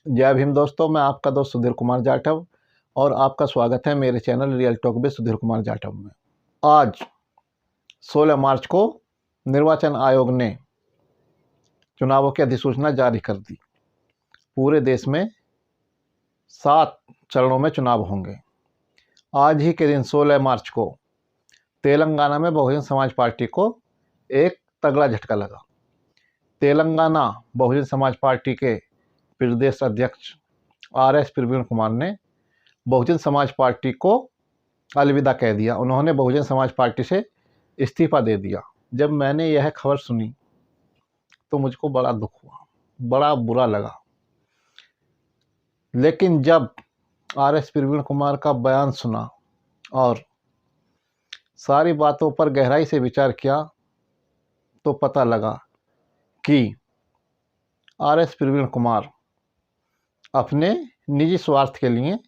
जय भीम दोस्तों, मैं आपका दोस्त सुधीर कुमार जाटव और आपका स्वागत है मेरे channel real talk with Sudhir Kumar Jatav में। आज 16 मार्च को निर्वाचन आयोग ने चुनावों की अधिसूचना जारी कर दी। पूरे देश में 7 चरणों में चुनाव होंगे। आज ही के दिन 16 मार्च को तेलंगाना में बहुजन समाज पार्टी को एक तगड़ा झटका लगा। तेलंगाना बहुजन समाज पार्टी के प्रदेश अध्यक्ष RS प्रवीण कुमार ने बहुजन समाज पार्टी को अलविदा कह दिया। उन्होंने बहुजन समाज पार्टी से इस्तीफा दे दिया। जब मैंने यह खबर सुनी तो मुझको बड़ा दुख हुआ, बड़ा बुरा लगा। लेकिन जब RS प्रवीण कुमार का बयान सुना और सारी बातों पर गहराई से विचार किया तो पता लगा कि RS प्रवीण कुमार अपने निजी स्वार्थ के लिए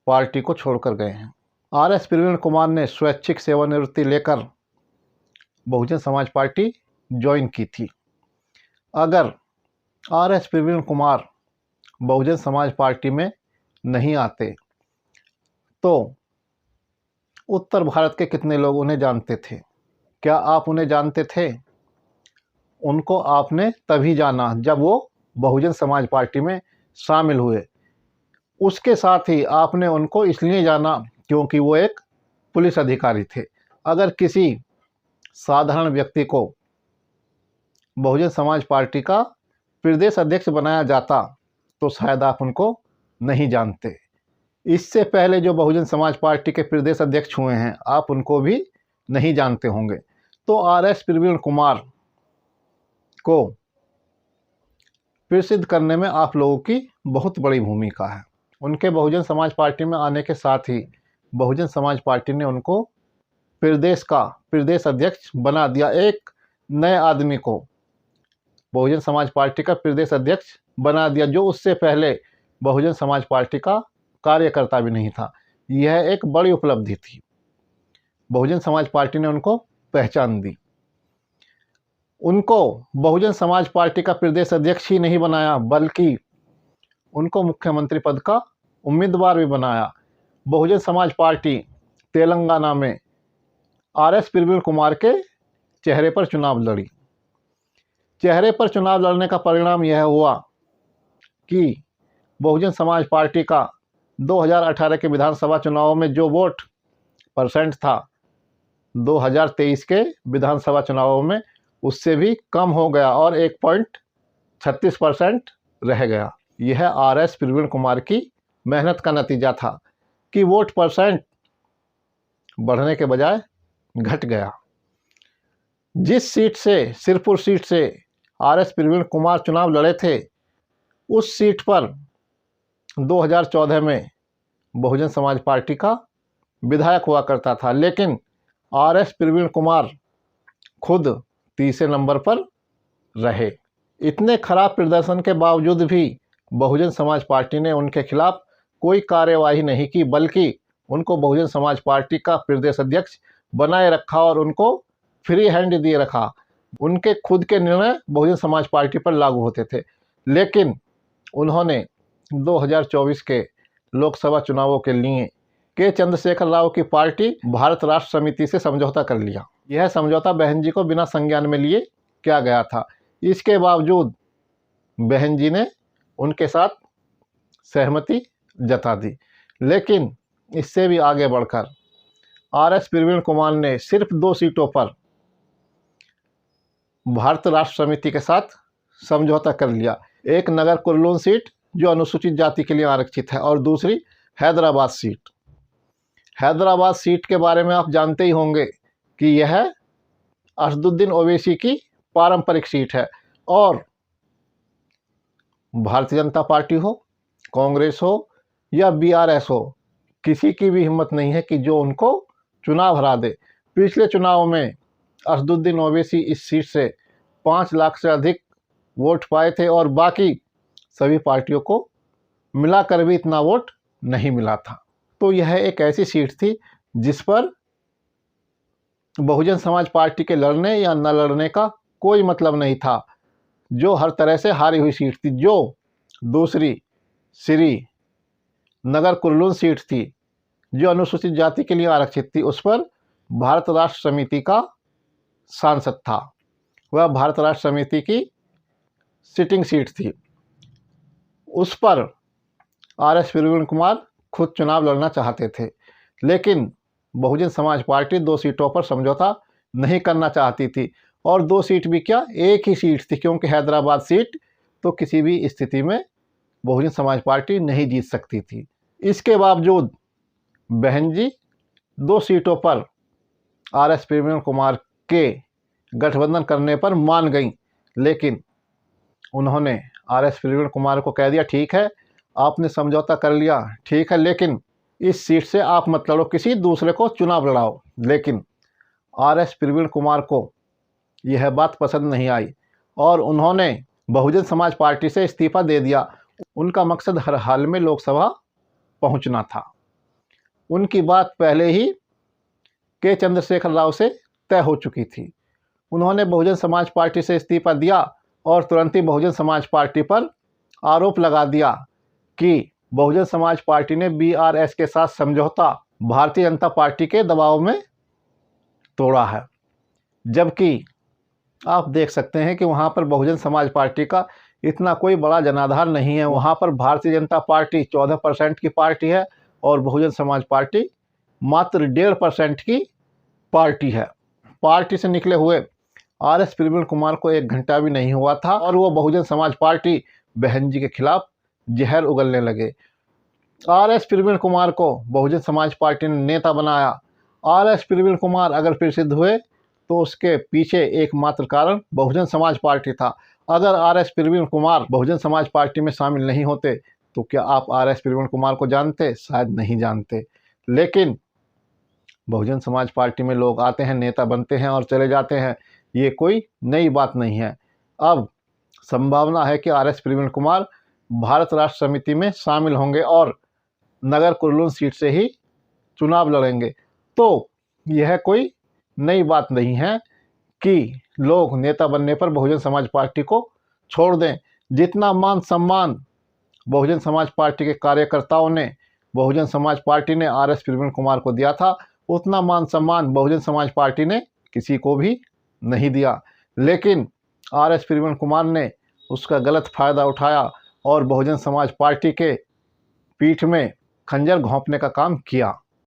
पार्टी को छोड़कर गए हैं। RS प्रवीण कुमार ने स्वैच्छिक सेवानिवृत्ति लेकर बहुजन समाज पार्टी ज्वाइन की थी। अगर RS प्रवीण कुमार बहुजन समाज पार्टी में नहीं आते तो उत्तर भारत के कितने लोग उन्हें जानते थे? क्या आप उन्हें जानते थे? उनको आपने तभी जाना जब वो बहुजन समाज पार्टी में शामिल हुए। उसके साथ ही आपने उनको इसलिए जाना क्योंकि वो एक पुलिस अधिकारी थे। अगर किसी साधारण व्यक्ति को बहुजन समाज पार्टी का प्रदेश अध्यक्ष बनाया जाता तो शायद आप उनको नहीं जानते। इससे पहले जो बहुजन समाज पार्टी के प्रदेश अध्यक्ष हुए हैं, आप उनको भी नहीं जानते होंगे। तो RS प्रवीण कुमार को प्रसिद्ध करने में आप लोगों की बहुत बड़ी भूमिका है। उनके बहुजन समाज पार्टी में आने के साथ ही बहुजन समाज पार्टी ने उनको प्रदेश अध्यक्ष बना दिया। एक नए आदमी को बहुजन समाज पार्टी का प्रदेश अध्यक्ष बना दिया, जो उससे पहले बहुजन समाज पार्टी का कार्यकर्ता भी नहीं था। यह एक बड़ी उपलब्धि थी। बहुजन समाज पार्टी ने उनको पहचान दी। उनको बहुजन समाज पार्टी का प्रदेश अध्यक्ष ही नहीं बनाया, बल्कि उनको मुख्यमंत्री पद का उम्मीदवार भी बनाया। बहुजन समाज पार्टी तेलंगाना में RS प्रवीण कुमार के चेहरे पर चुनाव लड़ी। चेहरे पर चुनाव लड़ने का परिणाम यह हुआ कि बहुजन समाज पार्टी का 2018 के विधानसभा चुनावों में जो वोट परसेंट था, 2023 के विधानसभा चुनावों में उससे भी कम हो गया और 1.36% रह गया। यह RS प्रवीण कुमार की मेहनत का नतीजा था कि वोट परसेंट बढ़ने के बजाय घट गया। जिस सीट से, सिरपुर सीट से RS प्रवीण कुमार चुनाव लड़े थे, उस सीट पर 2014 में बहुजन समाज पार्टी का विधायक हुआ करता था। लेकिन RS प्रवीण कुमार खुद तीसरे नंबर पर रहे। इतने खराब प्रदर्शन के बावजूद भी बहुजन समाज पार्टी ने उनके खिलाफ कोई कार्यवाही नहीं की, बल्कि उनको बहुजन समाज पार्टी का प्रदेश अध्यक्ष बनाए रखा और उनको फ्री हैंड दिए रखा। उनके खुद के निर्णय बहुजन समाज पार्टी पर लागू होते थे। लेकिन उन्होंने 2024 के लोकसभा चुनावों के लिए के चंद्रशेखर राव की पार्टी भारत राष्ट्र समिति से समझौता कर लिया। यह समझौता बहन जी को बिना संज्ञान में लिए किया गया था। इसके बावजूद बहन जी ने उनके साथ सहमति जता दी। लेकिन इससे भी आगे बढ़कर RS प्रवीण कुमार ने सिर्फ 2 सीटों पर भारत राष्ट्र समिति के साथ समझौता कर लिया। एक नगर कुर्नूल सीट जो अनुसूचित जाति के लिए आरक्षित है और दूसरी हैदराबाद सीट। हैदराबाद सीट के बारे में आप जानते ही होंगे कि यह असदुद्दीन ओवैसी की पारंपरिक सीट है और भारतीय जनता पार्टी हो, कांग्रेस हो या BRS हो, किसी की भी हिम्मत नहीं है कि जो उनको चुनाव हरा दे। पिछले चुनाव में असदुद्दीन ओवैसी इस सीट से 5 लाख से अधिक वोट पाए थे और बाकी सभी पार्टियों को मिलाकर भी इतना वोट नहीं मिला था। तो यह एक ऐसी सीट थी जिस पर बहुजन समाज पार्टी के लड़ने या न लड़ने का कोई मतलब नहीं था, जो हर तरह से हारी हुई सीट थी। जो दूसरी श्री नगर कुर्नूल सीट थी जो अनुसूचित जाति के लिए आरक्षित थी, उस पर भारत राष्ट्र समिति का सांसद था। वह भारत राष्ट्र समिति की सिटिंग सीट थी। उस पर आर.एस. प्रवीण कुमार खुद चुनाव लड़ना चाहते थे, लेकिन बहुजन समाज पार्टी 2 सीटों पर समझौता नहीं करना चाहती थी। और 2 सीट भी क्या, एक ही सीट थी, क्योंकि हैदराबाद सीट तो किसी भी स्थिति में बहुजन समाज पार्टी नहीं जीत सकती थी। इसके बावजूद बहन जी 2 सीटों पर आर.एस. प्रवीण कुमार के गठबंधन करने पर मान गईं, लेकिन उन्होंने आर.एस. प्रवीण कुमार को कह दिया, ठीक है आपने समझौता कर लिया, ठीक है, लेकिन इस सीट से आप मत लड़ो, किसी दूसरे को चुनाव लड़ाओ। लेकिन आर.एस. प्रवीण कुमार को यह बात पसंद नहीं आई और उन्होंने बहुजन समाज पार्टी से इस्तीफा दे दिया। उनका मकसद हर हाल में लोकसभा पहुंचना था। उनकी बात पहले ही के चंद्रशेखर राव से तय हो चुकी थी। उन्होंने बहुजन समाज पार्टी से इस्तीफा दिया और तुरंत ही बहुजन समाज पार्टी पर आरोप लगा दिया कि बहुजन समाज पार्टी ने बीआरएस के साथ समझौता भारतीय जनता पार्टी के दबाव में तोड़ा है। जबकि आप देख सकते हैं कि वहाँ पर बहुजन समाज पार्टी का इतना कोई बड़ा जनाधार नहीं है। वहाँ पर भारतीय जनता पार्टी 14% की पार्टी है और बहुजन समाज पार्टी मात्र 1.5% की पार्टी है। पार्टी से निकले हुए आर.एस. प्रवीण कुमार को 1 घंटा भी नहीं हुआ था और वो बहुजन समाज पार्टी बहन जी के खिलाफ जहर उगलने लगे। आर.एस. प्रवीण कुमार को बहुजन समाज पार्टी ने नेता बनाया। आर.एस. प्रवीण कुमार अगर प्रसिद्ध हुए तो उसके पीछे एकमात्र कारण बहुजन समाज पार्टी था। अगर आर.एस. प्रवीण कुमार बहुजन समाज पार्टी में शामिल नहीं होते तो क्या आप आर.एस. प्रवीण कुमार को जानते? शायद नहीं जानते। लेकिन बहुजन समाज पार्टी में लोग आते हैं, नेता बनते हैं और चले जाते हैं, ये कोई नई बात नहीं है। अब संभावना है कि आर.एस. प्रवीण कुमार भारत राष्ट्र समिति में शामिल होंगे और नगर कुर्नूल सीट से ही चुनाव लड़ेंगे। तो यह कोई नई बात नहीं है कि लोग नेता बनने पर बहुजन समाज पार्टी को छोड़ दें। जितना मान सम्मान बहुजन समाज पार्टी के कार्यकर्ताओं ने, बहुजन समाज पार्टी ने आर.एस. प्रवीण कुमार को दिया था, उतना मान सम्मान बहुजन समाज पार्टी ने किसी को भी नहीं दिया। लेकिन आर.एस. प्रवीण कुमार ने उसका गलत फ़ायदा उठाया और बहुजन समाज पार्टी के पीठ में खंजर घोंपने का काम किया।